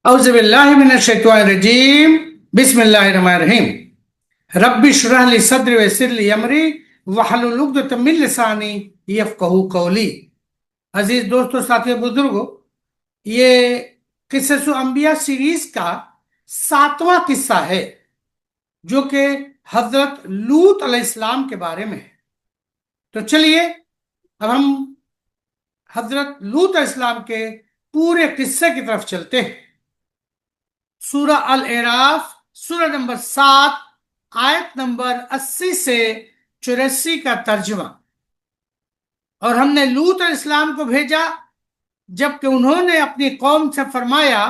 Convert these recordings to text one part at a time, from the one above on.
اعوذ باللہ من الشیطان الرجیم بسم اللہ الرحمن الرحیم رب اشرح لی صدری ویسر لی امری واحلل عقدۃ من لسانی یفقہوا قولی۔ عزیز دوستو، ساتھیو، بزرگو، یہ قصص انبیاء سیریز کا 7واں قصہ ہے جو کہ حضرت لوط علیہ السلام کے بارے میں ہے۔ تو چلیے اب ہم حضرت لوط علیہ السلام کے پورے قصے کی طرف چلتے ہیں۔ سورہ الاعراف، سورہ نمبر 7، آیت نمبر 80 سے 84 کا ترجمہ۔ اور ہم نے لوط علیہ السلام کو بھیجا جبکہ انہوں نے اپنی قوم سے فرمایا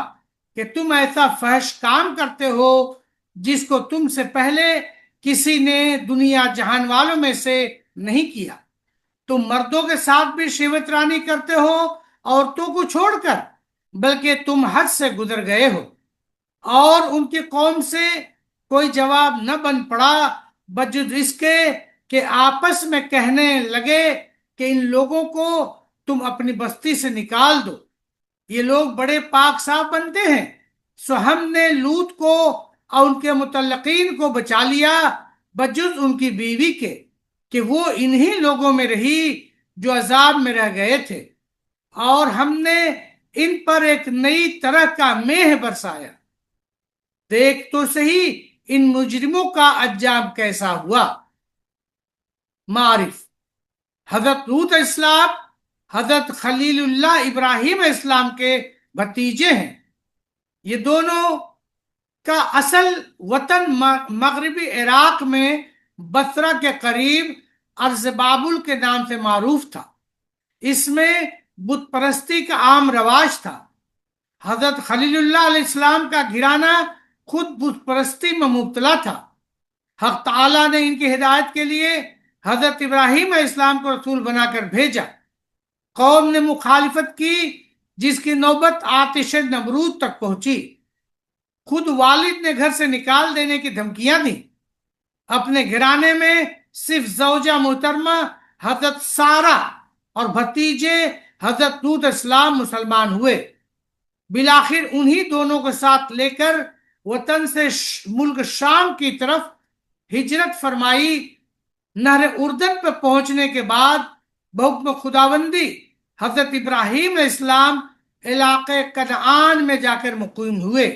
کہ تم ایسا فحش کام کرتے ہو جس کو تم سے پہلے کسی نے دنیا جہان والوں میں سے نہیں کیا۔ تم مردوں کے ساتھ بھی شیوت رانی کرتے ہو، عورتوں کو چھوڑ کر، بلکہ تم حد سے گزر گئے ہو۔ اور ان کی قوم سے کوئی جواب نہ بن پڑا بجز اس کے کہ آپس میں کہنے لگے کہ ان لوگوں کو تم اپنی بستی سے نکال دو، یہ لوگ بڑے پاک صاف بنتے ہیں۔ سو ہم نے لوط کو اور ان کے متعلقین کو بچا لیا بجز ان کی بیوی کے کہ وہ انہی لوگوں میں رہی جو عذاب میں رہ گئے تھے، اور ہم نے ان پر ایک نئی طرح کا میہ برسایا۔ دیکھ تو صحیح ان مجرموں کا انجام کیسا ہوا۔ معرف: حضرت لوط علیہ السلام حضرت خلیل اللہ ابراہیم علیہ السلام کے بھتیجے ہیں۔ یہ دونوں کا اصل وطن مغربی عراق میں بصرہ کے قریب ارض بابل کے نام سے معروف تھا۔ اس میں بت پرستی کا عام رواج تھا۔ حضرت خلیل اللہ علیہ السلام کا گھرانہ خود بت پرستی میں مبتلا تھا۔ حق تعالیٰ نے ان کی ہدایت کے لیے حضرت ابراہیم علیہ السلام کو رسول بنا کر بھیجا۔ قوم نے مخالفت کی جس کی نوبت آتش نمرود تک پہنچی۔ خود والد نے گھر سے نکال دینے کی دھمکیاں دیں۔ اپنے گھرانے میں صرف زوجہ محترمہ حضرت سارہ اور بھتیجے حضرت لوط علیہ السلام مسلمان ہوئے۔ بالآخر انہی دونوں کو ساتھ لے کر وطن سے ملک شام کی طرف ہجرت فرمائی۔ نہر اردن پر پہنچنے کے بعد بحکم خداوندی حضرت ابراہیم علیہ السلام علاقے کنعان میں جا کر مقیم ہوئے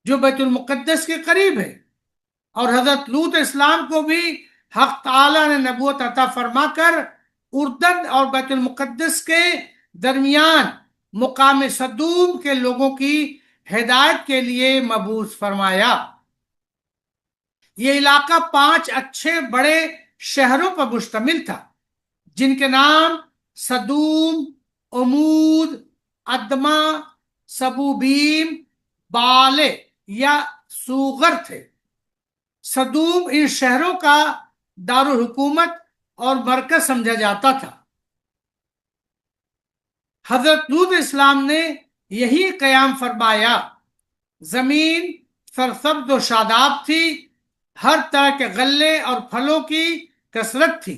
جو بیت المقدس کے قریب ہے، اور حضرت لوط علیہ السلام کو بھی حق تعالی نے نبوت عطا فرما کر اردن اور بیت المقدس کے درمیان مقام صدوم کے لوگوں کی ہدایت کے لیے مبعوث فرمایا۔ یہ علاقہ 5 اچھے بڑے شہروں پر مشتمل تھا جن کے نام صدوم، عمود، ادمہ، سبوبیم، بالے یا سوغر تھے۔ صدوم ان شہروں کا دارالحکومت اور مرکز سمجھا جاتا تھا۔ حضرت لوط علیہ السلام نے یہی قیام فرمایا۔ زمین سرسبز و شاداب تھی، ہر طرح کے غلے اور پھلوں کی کثرت تھی۔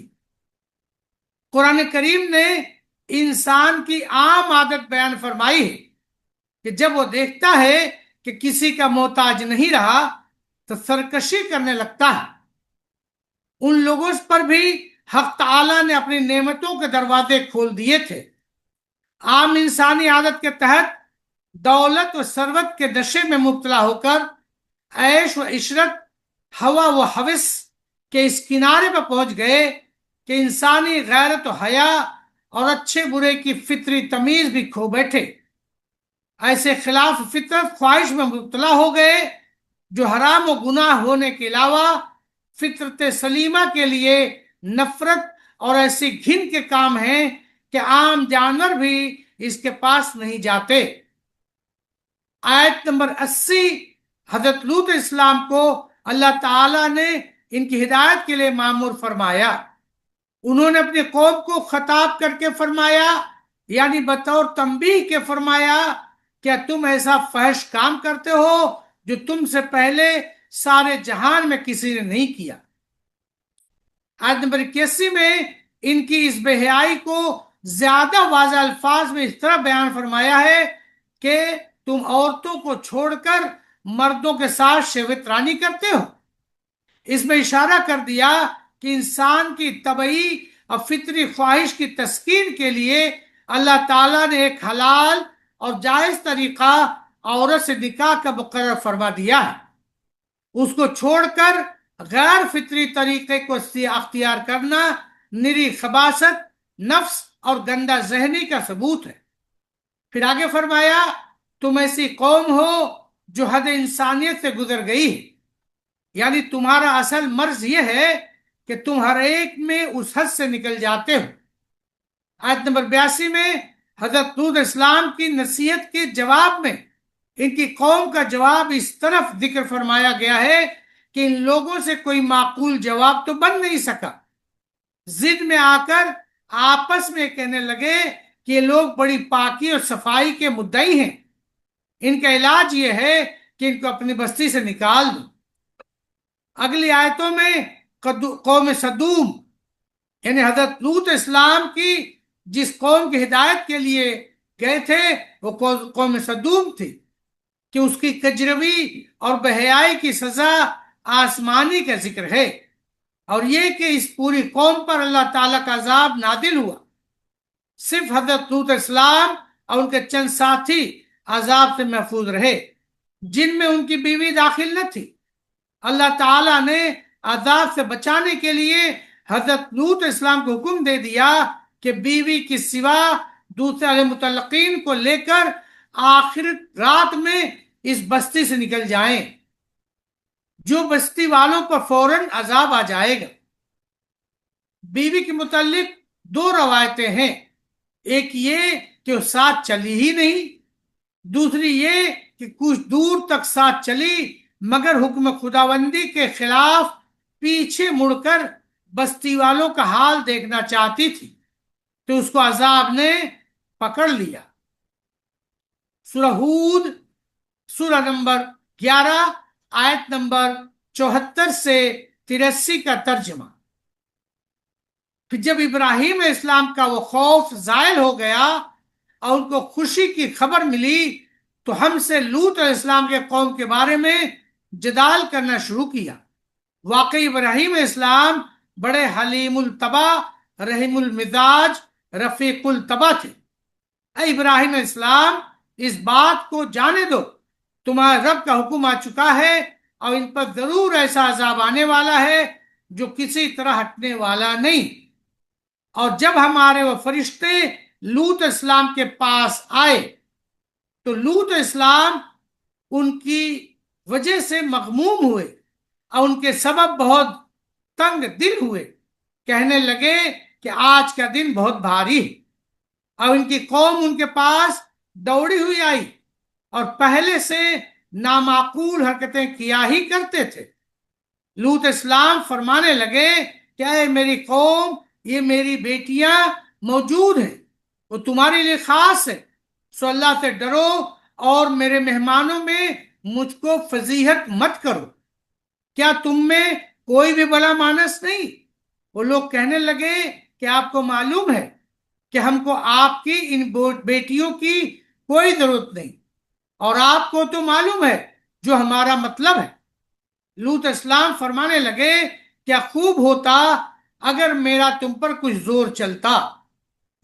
قرآن کریم نے انسان کی عام عادت بیان فرمائی ہے کہ جب وہ دیکھتا ہے کہ کسی کا محتاج نہیں رہا تو سرکشی کرنے لگتا ہے۔ ان لوگوں پر بھی حق تعالیٰ نے اپنی نعمتوں کے دروازے کھول دیے تھے۔ عام انسانی عادت کے تحت دولت و ثروت کے نشے میں مبتلا ہو کر عیش و عشرت، ہوا و ہوس کے اس کنارے پر پہنچ گئے کہ انسانی غیرت و حیا اور اچھے برے کی فطری تمیز بھی کھو بیٹھے۔ ایسے خلاف فطرت خواہش میں مبتلا ہو گئے جو حرام و گناہ ہونے کے علاوہ فطرت سلیمہ کے لیے نفرت اور ایسی گھن کے کام ہیں کہ عام جانور بھی اس کے پاس نہیں جاتے۔ آیت نمبر 80 حضرت لوط علیہ السلام کو اللہ تعالیٰ نے ان کی ہدایت کے لیے مامور فرمایا۔ انہوں نے اپنی قوم کو خطاب کر کے فرمایا، یعنی بطور تنبیہ کے فرمایا، کیا تم ایسا فحش کام کرتے ہو جو تم سے پہلے سارے جہان میں کسی نے نہیں کیا۔ آیت نمبر 81 میں ان کی اس بے حیائی کو زیادہ واضح الفاظ میں اس طرح بیان فرمایا ہے کہ تم عورتوں کو چھوڑ کر مردوں کے ساتھ شہوت رانی کرتے ہو۔ اس میں اشارہ کر دیا کہ انسان کی طبعی اور فطری خواہش کی تسکین کے لیے اللہ تعالیٰ نے ایک حلال اور جائز طریقہ عورت سے نکاح کا مقرر فرما دیا ہے۔ اس کو چھوڑ کر غیر فطری طریقے کو اختیار کرنا نری خباثت، نفس اور گندا ذہنی کا ثبوت ہے۔ پھر آگے فرمایا، تم ایسی قوم ہو جو حد انسانیت سے گزر گئی ہے، یعنی تمہارا اصل مرض یہ ہے کہ تم ہر ایک میں اس حد سے نکل جاتے ہو۔ آیت نمبر 82 میں حضرت لوط اسلام کی نصیحت کے جواب میں ان کی قوم کا جواب اس طرف ذکر فرمایا گیا ہے کہ ان لوگوں سے کوئی معقول جواب تو بن نہیں سکا۔ ضد میں آ کر آپس میں کہنے لگے کہ یہ لوگ بڑی پاکی اور صفائی کے مدعی ہیں، ان کا علاج یہ ہے کہ ان کو اپنی بستی سے نکال دو۔ اگلی آیتوں میں قوم صدوم یعنی حضرت لوط اسلام کی جس قوم کی ہدایت کے لیے گئے تھے وہ قوم صدوم تھی کہ اس کی کجروی اور بحیائی کی سزا آسمانی کا ذکر ہے، اور یہ کہ اس پوری قوم پر اللہ تعالیٰ کا عذاب نازل ہوا۔ صرف حضرت لوط اسلام اور ان کے چند ساتھی عذاب سے محفوظ رہے، جن میں ان کی بیوی داخل نہ تھی۔ اللہ تعالیٰ نے عذاب سے بچانے کے لیے حضرت لوط اسلام کو حکم دے دیا کہ بیوی کی سوا دوسرے متعلقین کو لے کر آخر رات میں اس بستی سے نکل جائیں، جو بستی والوں پر فوراً عذاب آ جائے گا۔ بیوی کے متعلق دو روایتیں ہیں، ایک یہ کہ وہ ساتھ چلی ہی نہیں، دوسری یہ کہ کچھ دور تک ساتھ چلی مگر حکم خداوندی کے خلاف پیچھے مڑ کر بستی والوں کا حال دیکھنا چاہتی تھی، تو اس کو عذاب نے پکڑ لیا۔ سورہ ہود سورہ نمبر 11 آیت نمبر 74 سے 83 کا ترجمہ۔ پھر جب ابراہیم علیہ السلام کا وہ خوف زائل ہو گیا اور ان کو خوشی کی خبر ملی تو ہم سے لوط علیہ السلام کے قوم کے بارے میں جدال کرنا شروع کیا۔ واقعی ابراہیم علیہ السلام بڑے حلیم الطبع، رحیم المزاج، رفیق الطبع تھے۔ اے ابراہیم علیہ السلام، اس بات کو جانے دو تمہارے رب کا حکم آ چکا ہے اور ان پر ضرور ایسا عذاب آنے والا ہے جو کسی طرح ہٹنے والا نہیں۔ اور جب ہمارے وہ فرشتے لوط اسلام کے پاس آئے تو لوط اسلام ان کی وجہ سے مغموم ہوئے اور ان کے سبب بہت تنگ دل ہوئے، کہنے لگے کہ آج کا دن بہت بھاری ہے۔ اور ان کی قوم ان کے پاس دوڑی ہوئی آئی اور پہلے سے نامعقول حرکتیں کیا ہی کرتے تھے۔ لوط اسلام فرمانے لگے کہ اے میری قوم، یہ میری بیٹیاں موجود ہیں، وہ تمہارے لیے خاص ہے، سو اللہ سے ڈرو اور میرے مہمانوں میں مجھ کو فضیحت مت کرو۔ کیا تم میں کوئی بھی بلا مانس نہیں؟ وہ لوگ کہنے لگے کہ آپ کو معلوم ہے کہ ہم کو آپ کی ان بیٹیوں کی کوئی ضرورت نہیں، اور آپ کو تو معلوم ہے جو ہمارا مطلب ہے۔ لوط اسلام فرمانے لگے کیا خوب ہوتا اگر میرا تم پر کچھ زور چلتا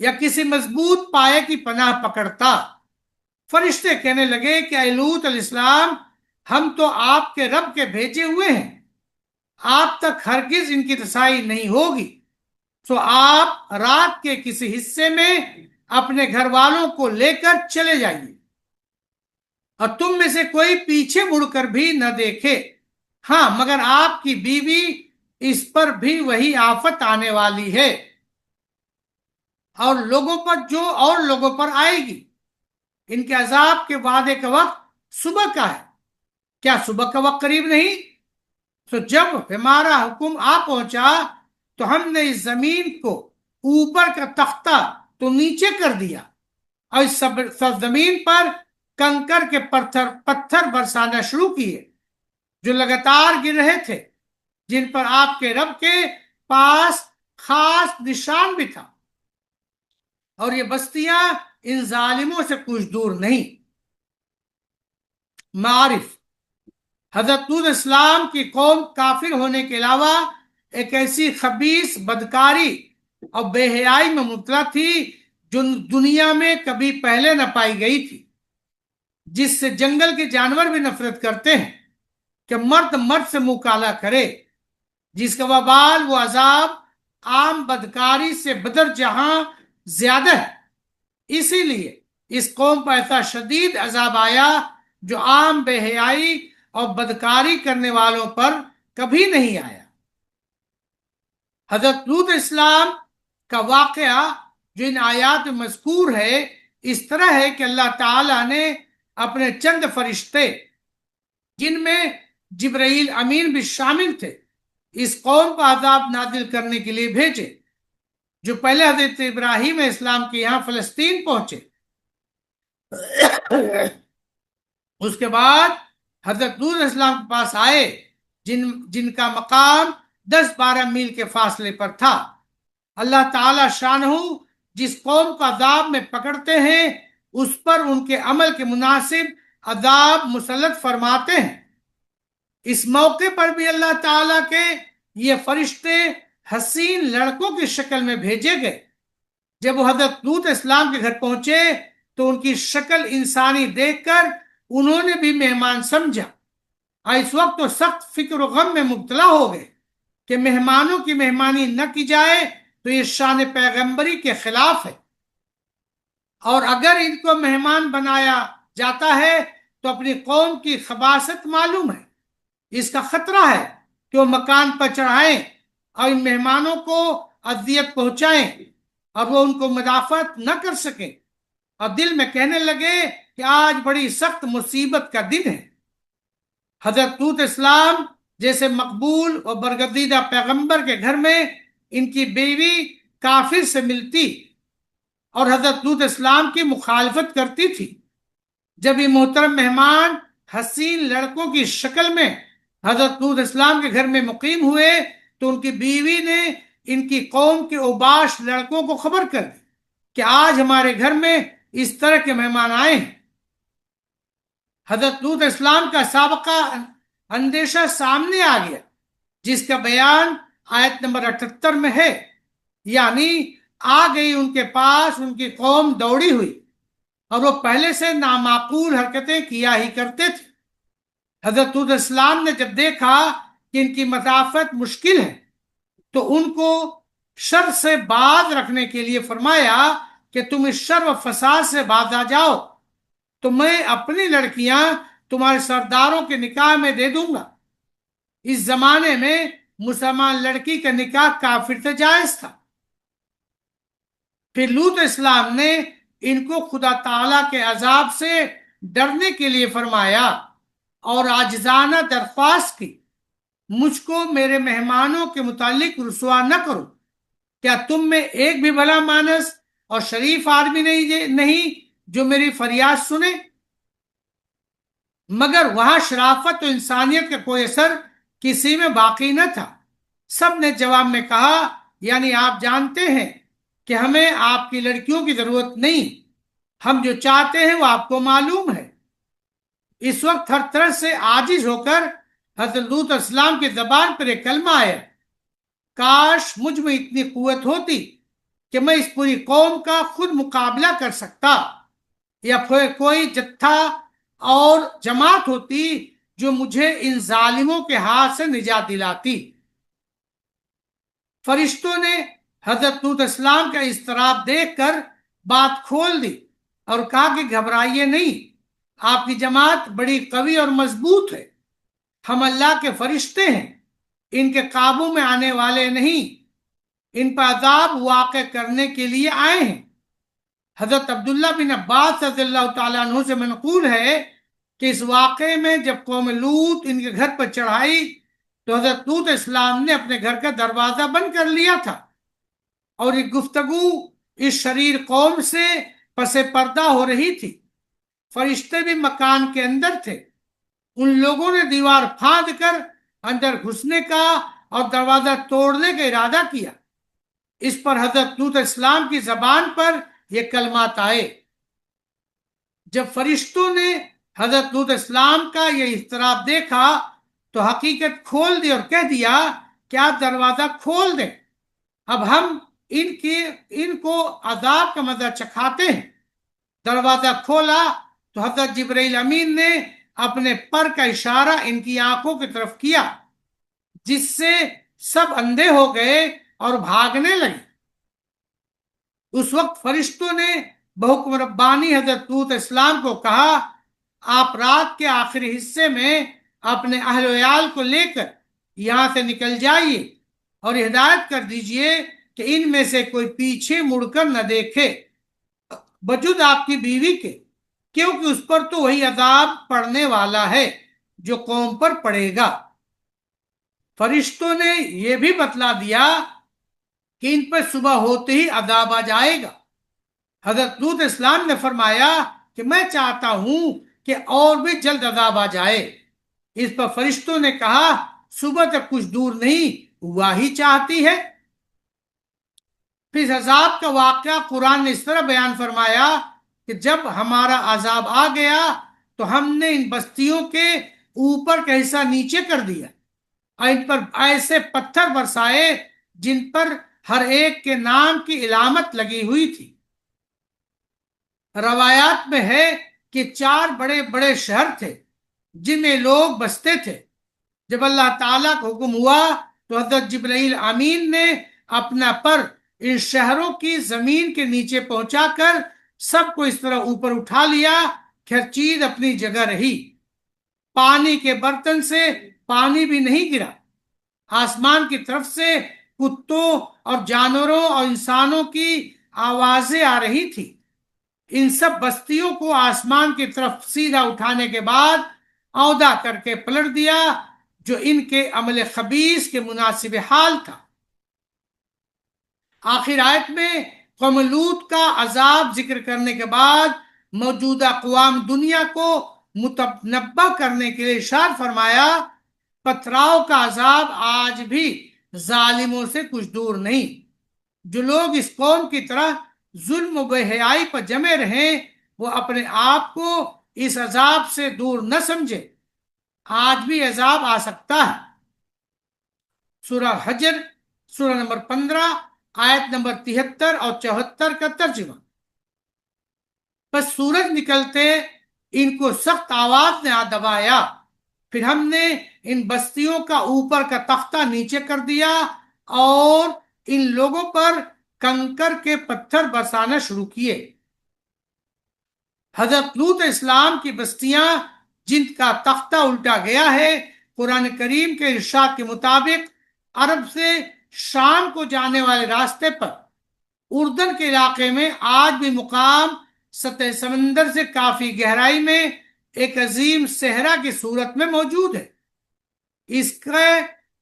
یا کسی مضبوط پائے کی پناہ پکڑتا۔ فرشتے کہنے لگے کہ اے لوط علیہ السلام، ہم تو آپ کے رب کے بھیجے ہوئے ہیں، آپ تک ہرگز ان کی رسائی نہیں ہوگی، سو آپ رات کے کسی حصے میں اپنے گھر والوں کو لے کر چلے جائیے، اور تم میں سے کوئی پیچھے مڑ کر بھی نہ دیکھے، ہاں مگر آپ کی بیوی، اس پر بھی وہی آفت آنے والی ہے اور لوگوں پر آئے گی۔ ان کے عذاب کے وعدے کا وقت صبح کا ہے، کیا صبح کا وقت قریب نہیں؟ تو جب ہمارا حکم آ پہنچا تو ہم نے اس زمین کو اوپر کا تختہ تو نیچے کر دیا اور اس زمین پر کنکر کے پتھر برسانا شروع کیے جو لگاتار گر رہے تھے، جن پر آپ کے رب کے پاس خاص نشان بھی تھا، اور یہ بستیاں ان ظالموں سے کچھ دور نہیں۔ معارف۔ حضرت لوط اسلام کی قوم کافر ہونے کے علاوہ ایک ایسی خبیث بدکاری اور بے حیائی میں مبتلا تھی جو دنیا میں کبھی پہلے نہ پائی گئی تھی، جس سے جنگل کے جانور بھی نفرت کرتے ہیں کہ مرد مرد سے منہ کالا کرے، جس کا وبال وہ عذاب عام بدکاری سے بدر جہاں زیادہ ہے۔ اسی لیے اس قوم پر ایسا شدید عذاب آیا جو عام بے حیائی اور بدکاری کرنے والوں پر کبھی نہیں آیا۔ حضرت لوط اسلام کا واقعہ جو ان آیات میں مذکور ہے اس طرح ہے کہ اللہ تعالیٰ نے اپنے چند فرشتے، جن میں جبرائیل امین بھی شامل تھے، اس قوم کو عذاب نازل کرنے کے لیے بھیجے، جو پہلے حضرت ابراہیم اسلام کے یہاں فلسطین پہنچے۔ اس کے بعد حضرت لوط اسلام کے پاس آئے، جن کا مقام 10-12 میل کے فاصلے پر تھا۔ اللہ تعالی شانہ جس قوم کو عذاب میں پکڑتے ہیں اس پر ان کے عمل کے مناسب عذاب مسلط فرماتے ہیں۔ اس موقع پر بھی اللہ تعالیٰ کے یہ فرشتے حسین لڑکوں کی شکل میں بھیجے گئے۔ جب وہ حضرت لوط اسلام کے گھر پہنچے تو ان کی شکل انسانی دیکھ کر انہوں نے بھی مہمان سمجھا، اور اس وقت وہ سخت فکر و غم میں مبتلا ہو گئے کہ مہمانوں کی مہمانی نہ کی جائے تو یہ شان پیغمبری کے خلاف ہے، اور اگر ان کو مہمان بنایا جاتا ہے تو اپنی قوم کی خباثت معلوم ہے، اس کا خطرہ ہے کہ وہ مکان پر چڑھائیں اور ان مہمانوں کو اذیت پہنچائیں اور وہ ان کو مدافعت نہ کر سکیں، اور دل میں کہنے لگے کہ آج بڑی سخت مصیبت کا دن ہے۔ حضرت لوط اسلام جیسے مقبول اور برگزیدہ پیغمبر کے گھر میں ان کی بیوی کافر سے ملتی اور حضرت لوط اسلام کی مخالفت کرتی تھی۔ جب یہ محترم مہمان حسین لڑکوں کی شکل میں حضرت لوط اسلام کے گھر میں مقیم ہوئے تو ان کی بیوی نے ان کی قوم کے اوباش لڑکوں کو خبر کر دی کہ آج ہمارے گھر میں اس طرح کے مہمان آئے ہیں۔ حضرت لوط اسلام کا سابقہ اندیشہ سامنے آ گیا، جس کا بیان آیت نمبر 78 میں ہے، یعنی آ گئی ان کے پاس ان کی قوم دوڑی ہوئی اور وہ پہلے سے نامعقول حرکتیں کیا ہی کرتے تھے۔ حضرت لوط اسلام نے جب دیکھا کہ ان کی مدافعت مشکل ہے تو ان کو شر سے باز رکھنے کے لیے فرمایا کہ تم اس شر و فساد سے باز آ جاؤ تو میں اپنی لڑکیاں تمہارے سرداروں کے نکاح میں دے دوں گا۔ اس زمانے میں مسلمان لڑکی کا نکاح کافر سے جائز تھا۔ پھر لوط اسلام نے ان کو خدا تعالیٰ کے عذاب سے ڈرنے کے لیے فرمایا اور عاجزانہ درخواست کی، مجھ کو میرے مہمانوں کے متعلق رسوا نہ کرو، کیا تم میں ایک بھی بھلا مانس اور شریف آدمی نہیں جو میری فریاد سنے؟ مگر وہاں شرافت و انسانیت کا کوئی اثر کسی میں باقی نہ تھا۔ سب نے جواب میں کہا، یعنی آپ جانتے ہیں کہ ہمیں آپ کی لڑکیوں کی ضرورت نہیں، ہم جو چاہتے ہیں وہ آپ کو معلوم ہے۔ اس وقت ہر طرح سے عاجز ہو کر حضرت لوط اسلام کی زبان پر ایک کلمہ آیا، کاش مجھ میں اتنی قوت ہوتی کہ میں اس پوری قوم کا خود مقابلہ کر سکتا، یا پھر کوئی جتھا اور جماعت ہوتی جو مجھے ان ظالموں کے ہاتھ سے نجات دلاتی۔ فرشتوں نے حضرت لوط اسلام کا اضطراب دیکھ کر بات کھول دی اور کہا کہ گھبرائیے نہیں، آپ کی جماعت بڑی قوی اور مضبوط ہے، ہم اللہ کے فرشتے ہیں، ان کے قابو میں آنے والے نہیں، ان پر عذاب واقع کرنے کے لیے آئے ہیں۔ حضرت عبداللہ بن عباس رضی اللہ تعالیٰ عنہ سے منقول ہے کہ اس واقعے میں جب قوم لوط ان کے گھر پر چڑھائی تو حضرت لوط اسلام نے اپنے گھر کا دروازہ بند کر لیا تھا، اور یہ گفتگو اس شریر قوم سے پس پردہ ہو رہی تھی۔ فرشتے بھی مکان کے اندر تھے۔ ان لوگوں نے دیوار پھاند کر اندر گھسنے کا اور دروازہ توڑنے کا ارادہ کیا۔ اس پر حضرت لوط اسلام کی زبان پر یہ کلمات آئے۔ جب فرشتوں نے حضرت لوط اسلام کا یہ اضطراب دیکھا تو حقیقت کھول دی اور کہہ دیا کہ آپ دروازہ کھول دیں، اب ہم ان کو عذاب کا مزہ چکھاتے ہیں۔ دروازہ کھولا تو حضرت جبرائیل امین نے اپنے پر کا اشارہ ان کی آنکھوں کی طرف کیا، جس سے سب اندھے ہو گئے اور بھاگنے لگے۔ اس وقت فرشتوں نے بحکم ربانی حضرت لوط اسلام کو کہا، آپ رات کے آخری حصے میں اپنے اہل و عیال کو لے کر یہاں سے نکل جائیے اور ہدایت کر دیجئے کہ ان میں سے کوئی پیچھے مڑ کر نہ دیکھے بجد آپ کی بیوی کے، کیونکہ اس پر تو وہی عذاب پڑنے والا ہے جو قوم پر پڑے گا۔ فرشتوں نے یہ بھی بتلا دیا کہ ان پر صبح ہوتے ہی عذاب آ جائے گا۔ حضرت لوط اسلام نے فرمایا کہ میں چاہتا ہوں کہ اور بھی جلد عذاب آ جائے۔ اس پر فرشتوں نے کہا، صبح تک کچھ دور نہیں، ہوا ہی چاہتی ہے۔ پھر عذاب کا واقعہ قرآن نے اس طرح بیان فرمایا کہ جب ہمارا عذاب آ گیا تو ہم نے ان بستیوں کے اوپر کا حصہ نیچے کر دیا اور ان پر ایسے پتھر برسائے جن پر ہر ایک کے نام کی علامت لگی ہوئی تھی۔ روایات میں ہے کہ 4 بڑے بڑے شہر تھے جن میں لوگ بستے تھے۔ جب اللہ تعالیٰ کو حکم ہوا تو حضرت جبرائیل امین نے اپنا پر ان شہروں کی زمین کے نیچے پہنچا کر سب کو اس طرح اوپر اٹھا لیا کہ ہر چیز اپنی جگہ رہی۔ پانی کے برتن سے پانی بھی نہیں گرا۔ آسمان کی طرف سے کتوں اور جانوروں اور انسانوں کی آوازیں آ رہی تھی۔ ان سب بستیوں کو آسمان کی طرف سیدھا اٹھانے کے بعد عہدہ کر کے پلٹ دیا، جو ان کے عمل خبیث کے مناسب حال تھا۔ آخر آیت میں قوم لوط کا عذاب ذکر کرنے کے بعد موجودہ اقوام دنیا کو متنبہ کرنے کے لیے ارشاد فرمایا، پتھراؤ کا عذاب آج بھی ظالموں سے کچھ دور نہیں۔ جو لوگ اس قوم کی طرح ظلم و بے حیائی پر جمے رہیں وہ اپنے آپ کو اس عذاب سے دور نہ سمجھے، آج بھی عذاب آ سکتا ہے۔ سورہ حجر سورہ نمبر 15 آیت نمبر 73 اور 74 کا ترجمہ۔ بس سورج نکلتے ان کو سخت آواز نے دبایا، پھر ہم نے ان بستیوں کا اوپر کا تختہ نیچے کر دیا اور ان لوگوں پر کنکر کے پتھر برسانا شروع کیے۔ حضرت لوط اسلام کی بستیاں جن کا تختہ الٹا گیا ہے، قرآن کریم کے ارشاد کے مطابق عرب سے شام کو جانے والے راستے پر اردن کے علاقے میں آج بھی مقام سطح سمندر سے کافی گہرائی میں ایک عظیم صحرا کی صورت میں موجود ہے۔ اس کے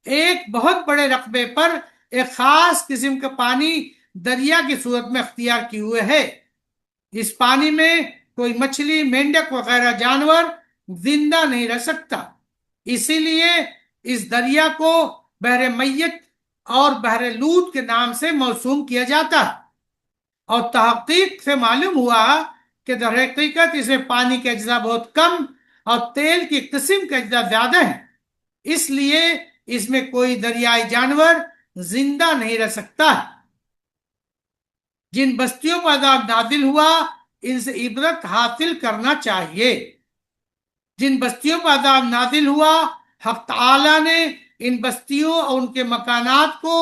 ایک بہت بڑے رقبے پر ایک خاص قسم کا پانی دریا کی صورت میں اختیار کیے ہوئے ہے۔ اس پانی میں کوئی مچھلی، مینڈک وغیرہ جانور زندہ نہیں رہ سکتا، اسی لیے اس دریا کو بحر میت اور بحر لوط کے نام سے موسوم کیا جاتا ہے، اور تحقیق سے معلوم ہوا کہ در حقیقت اس میں پانی کے اجزاء بہت کم اور تیل کی قسم کے اجزاء زیادہ ہیں، اس لیے اس میں کوئی دریائی جانور زندہ نہیں رہ سکتا ہے۔ جن بستیوں پر عذاب نازل ہوا ان سے عبرت حاصل کرنا چاہیے۔ جن بستیوں پر عذاب نازل ہوا حق تعالی نے ان بستیوں اور ان کے مکانات کو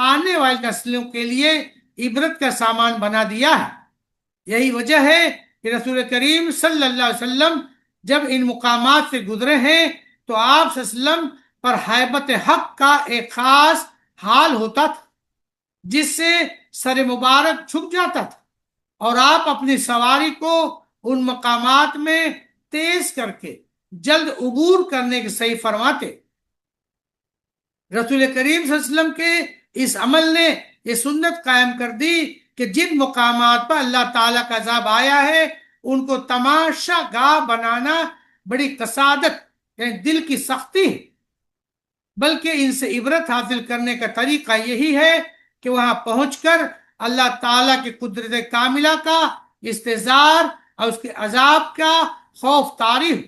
آنے والی نسلوں کے لیے عبرت کا سامان بنا دیا ہے۔ یہی وجہ ہے کہ رسول کریم صلی اللہ علیہ وسلم جب ان مقامات سے گزرے ہیں تو آپ صلی اللہ علیہ وسلم پر ہیبت حق کا ایک خاص حال ہوتا تھا، جس سے سر مبارک جھک جاتا تھا، اور آپ اپنی سواری کو ان مقامات میں تیز کر کے جلد عبور کرنے کی صحیح فرماتے۔ رسول کریم صلی اللہ علیہ وسلم کے اس عمل نے یہ سنت قائم کر دی کہ جن مقامات پر اللہ تعالیٰ کا عذاب آیا ہے ان کو تماشا گاہ بنانا بڑی کسادت یعنی دل کی سختی ہے، بلکہ ان سے عبرت حاصل کرنے کا طریقہ یہی ہے کہ وہاں پہنچ کر اللہ تعالیٰ کی قدرت کاملہ کا استحضار اور اس کے عذاب کا خوف طاری ہو۔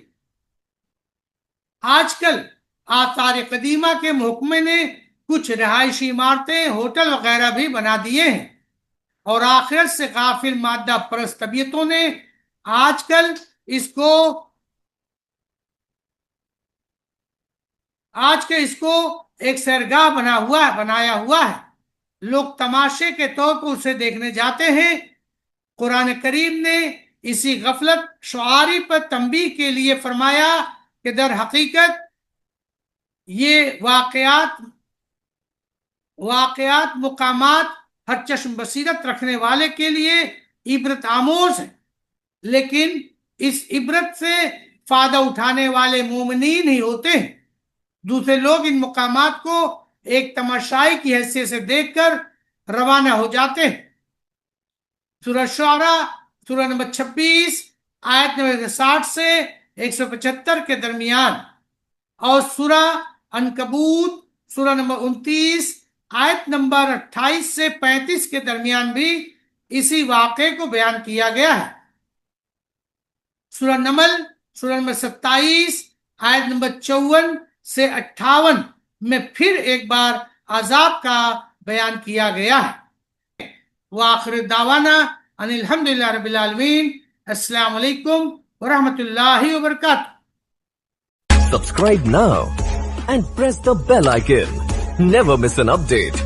آج کل آثار قدیمہ کے محکمے نے کچھ رہائشی عمارتیں، ہوٹل وغیرہ بھی بنا دیے ہیں، اور آخرت سے غافل مادہ پرست طبیعتوں نے آج کل اس کو ایک سیرگاہ بنایا ہوا ہے۔ لوگ تماشے کے طور پر اسے دیکھنے جاتے ہیں۔ قرآن کریم نے اسی غفلت شعاری پر تنبیہ کے لیے فرمایا کہ در حقیقت یہ واقعات مقامات ہر چشم بصیرت رکھنے والے کے لیے عبرت آموز ہیں، لیکن اس عبرت سے فائدہ اٹھانے والے مومنین ہی ہوتے ہیں۔ دوسرے لوگ ان مقامات کو ایک تماشائی کی حیثیت سے دیکھ کر روانہ ہو جاتے ہیں۔ سورہ شعراء سورہ نمبر 26 آیت نمبر 60 سے 175 کے درمیان، اور سورہ عنکبوت سورہ نمبر 29 آیت نمبر 28 سے 35 کے درمیان بھی اسی واقعے کو بیان کیا گیا ہے۔ سورہ نمل سورہ نمبر 27 آیت نمبر 54 سے 58 میں پھر ایک بار عذاب کا بیان کیا گیا ہے۔ وآخر دعوانا ان الحمدللہ رب العالمین۔ السلام علیکم ورحمۃ اللہ وبرکاتہ۔ Subscribe now and press the bell icon. Never miss an update.